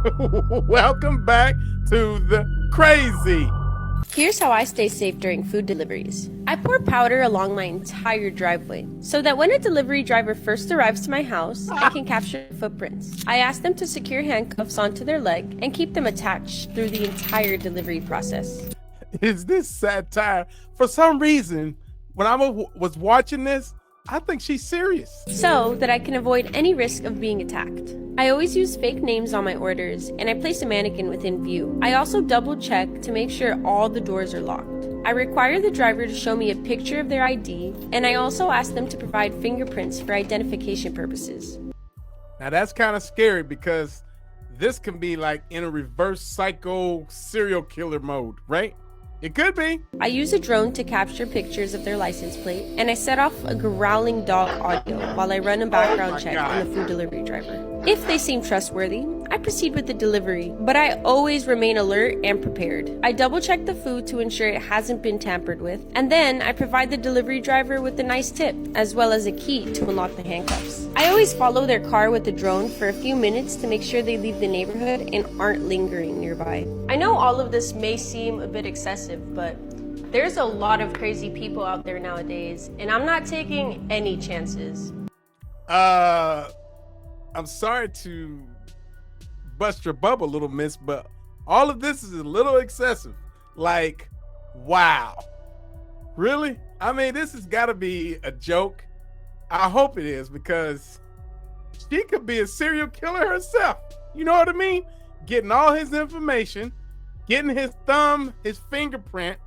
Welcome back to the crazy. Here's how I stay safe during food deliveries. I pour powder along my entire driveway so that when a delivery driver first arrives to my house, I can capture footprints. I ask them to secure handcuffs onto their leg and keep them attached through the entire delivery process. Is this satire? For some reason, when I was watching this, I think she's serious. So that I can avoid any risk of being attacked. I always use fake names on my orders, and I place a mannequin within view. I also double check to make sure all the doors are locked. I require the driver to show me a picture of their ID, and I also ask them to provide fingerprints for identification purposes. Now that's kind of scary because this can be like in a reverse psycho serial killer mode, right? It could be. I use a drone to capture pictures of their license plate, and I set off a growling dog audio while I run a background check on the food delivery driver. If they seem trustworthy, I proceed with the delivery, but I always remain alert and prepared. I double check the food to ensure it hasn't been tampered with, and then I provide the delivery driver with a nice tip, as well as a key to unlock the handcuffs. I always follow their car with the drone for a few minutes to make sure they leave the neighborhood and aren't lingering nearby. I know all of this may seem a bit excessive, but there's a lot of crazy people out there nowadays, and I'm not taking any chances. I'm sorry to bust your bubble, little miss, but all of this is a little excessive. Like, wow. Really? I mean, this has got to be a joke. I hope it is, because she could be a serial killer herself. You know what I mean? Getting all his information, getting his thumb, his fingerprint.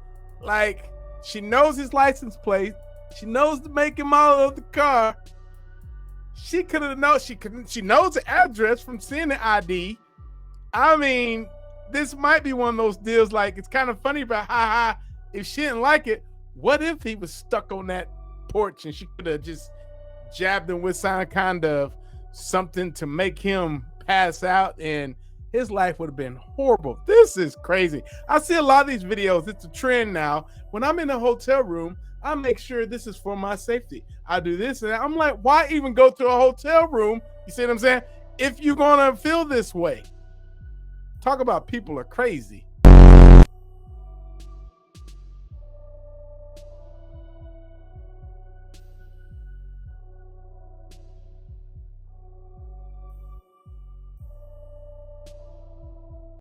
Like, she knows his license plate. She knows the make and model of the car. She could have known. She knows the address from seeing the ID. I mean, this might be one of those deals. Like, it's kind of funny, but if she didn't like it, what if he was stuck on that porch and she could have just jabbed him with some kind of something to make him pass out, and his life would have been horrible. This is crazy. I see a lot of these videos. It's a trend now. When I'm in a hotel room, I make sure this is for my safety. I do this, and I'm like, why even go to a hotel room? You see what I'm saying? If you're gonna feel this way. Talk about people are crazy.